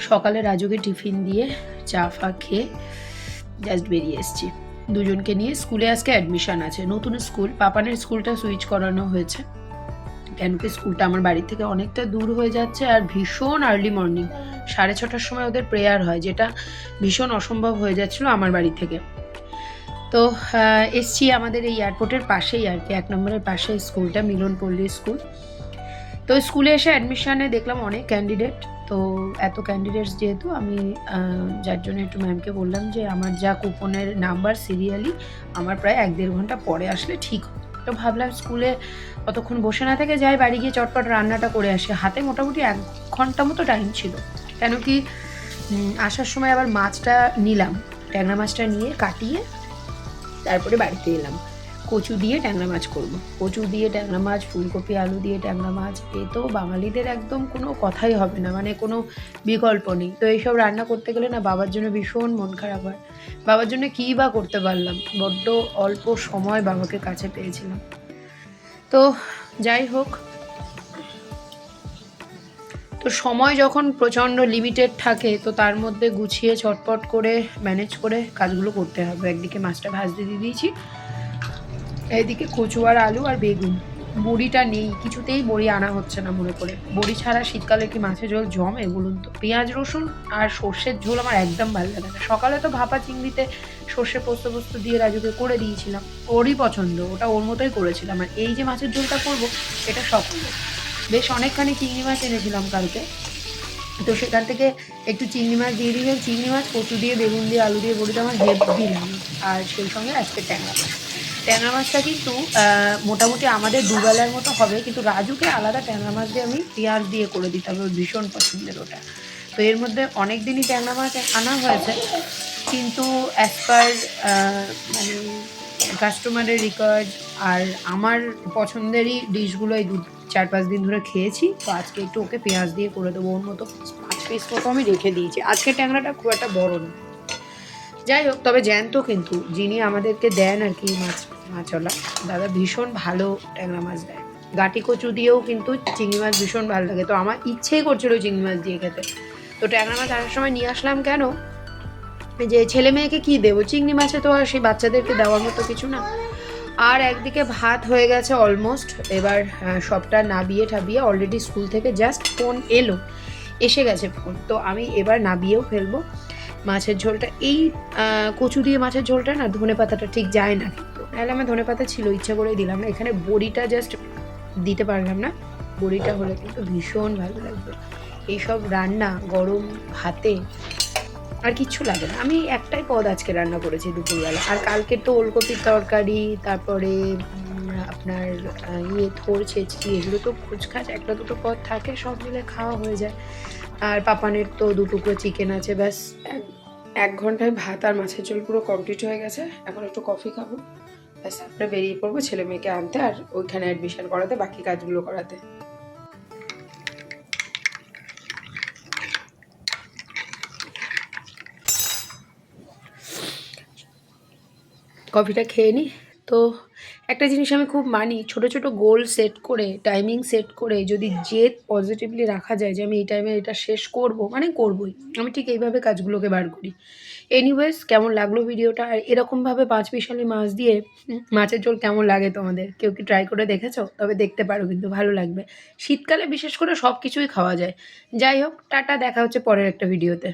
সকালে রাজুকে টিফিন দিয়ে চা ফা খেয়ে জাস্ট বেরিয়ে এসেছি। দুজনকে নিয়ে স্কুলে আজকে অ্যাডমিশন আছে, নতুন স্কুল। পাপানের স্কুলটা সুইচ করানো হয়েছে, কেন কি স্কুলটা আমার বাড়ি থেকে অনেকটা দূর হয়ে যাচ্ছে আর ভীষণ আর্লি মর্নিং 6:30টার সময় ওদের প্রেয়ার হয়, যেটা ভীষণ অসম্ভব হয়ে যাচ্ছিলো আমার বাড়ি থেকে। তো এসছি আমাদের এই এয়ারপোর্টের পাশেই আর কি, 1 নম্বরের পাশে স্কুলটা, মিলনপল্লী স্কুল। তো স্কুলে এসে অ্যাডমিশানে দেখলাম অনেক ক্যান্ডিডেট। তো এত ক্যান্ডিডেটস যেহেতু আমি যার জন্য একটু ম্যামকে বললাম যে আমার যা কুপনের নাম্বার সিরিয়ালি আমার প্রায় 1-1.5 ঘন্টা পরে আসলে ঠিক হয়। তো ভাবলাম স্কুলে অতক্ষণ বসে না থেকে যাই, বাড়ি গিয়ে চটপট রান্নাটা করে আসি। হাতে মোটামুটি 1 ঘন্টা মতো টাইম ছিল, কেন কি আসার সময় আবার মাছটা নিলাম, ট্যাংরা মাছটা নিয়ে কাটিয়ে তারপরে বাড়িতে এলাম। কচু দিয়ে ট্যাংরা মাছ করব, কচু দিয়ে ট্যাংরা মাছ, ফুলকপি আলু দিয়ে ট্যাংরা মাছ, এ তো বাঙালিদের একদম কোনো কথাই হবে না, মানে কোনো বিকল্প নেই। তো এইসব রান্না করতে গেলে না বাবার জন্য ভীষণ মন খারাপ হয়। বাবার জন্য কী বা করতে পারলাম, বড্ড অল্প সময় বাবাকে কাছে পেয়েছিলাম। তো যাই হোক, তো সময় যখন প্রচণ্ড লিমিটেড থাকে তো তার মধ্যে গুছিয়ে চটপট করে ম্যানেজ করে কাজগুলো করতে হবে। একদিকে মাছটা ভাজতে দিয়ে দিয়েছি, এইদিকে কচু আর আলু আর বেগুন। বড়িটা নেই, কিছুতেই বড়ি আনা হচ্ছে না মনে করে। বড়ি ছাড়া শীতকালে কি মাছের ঝোল জমে বলুন তো? পেঁয়াজ রসুন আর সর্ষের ঝোল আমার একদম ভালো লাগে না। সকালে তো ভাপা চিংড়িতে সর্ষে পোস্ত দিয়ে রাজুকে করে দিয়েছিলাম, ওরই পছন্দ, ওটা ওর মতোই করেছিলাম। আর এই যে মাছের ঝোলটা করবো এটা সকলে, বেশ অনেকখানি চিংড়ি মাছ এনেছিলাম কালকে, তো সেখান থেকে একটু চিংড়ি মাছ দিয়ে দিলাম। চিংড়ি মাছ, কচু দিয়ে, বেগুন দিয়ে, আলু দিয়ে বড়িটা আমার হেভি লাগে। আর সেই সঙ্গে আজকে ট্যাংরা মাছ। ট্যাংরা মাছটা কিন্তু মোটামুটি আমাদের দুবেলার মতো হবে, কিন্তু রাজুকে আলাদা ট্যাংরা মাছ দিয়ে আমি পেঁয়াজ দিয়ে করে দিতে হবে, ওর ভীষণ পছন্দের ওটা। তো এর মধ্যে অনেক দিনই ট্যাংরা মাছ আনা হয়েছে, কিন্তু অ্যাজ পার মানে কাস্টমারের রিকোয়ার্ড আর আমার পছন্দেরই ডিশগুলো এই 4-5 দিন ধরে খেয়েছি। তো আজকে একটু ওকে পেঁয়াজ দিয়ে করে দেবো, ওর মতো 5 পিস মতো আমি রেখে দিয়েছি। আজকে ট্যাংরাটা খুব একটা বড় না, যাই হোক। তবে জ্যান্ত কিন্তু যিনি আমাদেরকে দেন আর কি, মাছওয়ালা দাদা, ভীষণ ভালো ট্যাংরা মাছ দেয়। গাটি কচু দিয়েও কিন্তু চিংড়ি মাছ ভীষণ ভালো লাগে, তো আমার ইচ্ছেই করছিল চিংড়ি মাছ দিয়ে খেতে। তো ট্যাংরা মাছ আসার সময় নিয়ে আসলাম, কেন যে ছেলে মেয়েকে কী দেবো, চিংড়ি মাছে তো আর সেই বাচ্চাদেরকে দেওয়ার মতো কিছু না। আর একদিকে ভাত হয়ে গেছে অলমোস্ট, এবার সবটা নাবিয়ে ঠাবিয়ে অলরেডি স্কুল থেকে জাস্ট ফোন এসে গেছে ফোন, তো আমি এবার নাবিয়েও ফেলবো মাছের ঝোলটা। এই কচু দিয়ে মাছের ঝোলটা না ধনে পাতাটা ঠিক যায় না, কিন্তু নাহলে আমার ধনে পাতা ছিল, ইচ্ছা করেই দিলাম না। এখানে বড়িটা জাস্ট দিতে পারলাম না, বড়িটা হলে কিন্তু ভীষণ ভালো লাগবে। এইসব রান্না গরম ভাতে আর কিচ্ছু লাগে না। আমি একটাই পদ আজকে রান্না করেছি দুপুরবেলা, আর কালকের তো ওলকপির তরকারি, তারপরে আপনার থোর ছেঁচকি, এগুলো তো খুচখাচ 1-2 পদ থাকে, সব মিলে খাওয়া হয়ে যায়। আর পাপানের তো 2 টুকরো চিকেন আছে, ব্যাস 1 ঘন্টায় ভাত আর মাছের ঝোল পুরো কমপ্লিট হয়ে গেছে। এখন একটু কফি খাবো, ব্যাস তারপরে বেরিয়ে পড়বো ছেলে মেয়েকে আনতে আর ওইখানে অ্যাডমিশন করাতে, বাকি কাজগুলো করাতে। কফিটা খেয়ে নিই। তো একটা জিনিস আমি খুব মানি, ছোট ছোট গোল সেট করে, টাইমিং সেট করে যদি জেদ পজিটিভলি রাখা যায় যে আমি এই টাইমে এটা শেষ করব, মানে করবই, আমি ঠিক এইভাবে কাজগুলোকে বার করি। এনিওয়েজ, কেমন লাগলো ভিডিওটা? আর এরকমভাবে 5 মিশালি মাছ দিয়ে মাছের ঝোল কেমন লাগে তোমাদের? কেউ কি ট্রাই করে দেখেছো? তবে দেখতে পারো, কিন্তু ভালো লাগবে। শীতকালে বিশেষ করে সব কিছুই খাওয়া যায়। যাই হোক, টাটা, দেখা হচ্ছে পরের একটা ভিডিওতে।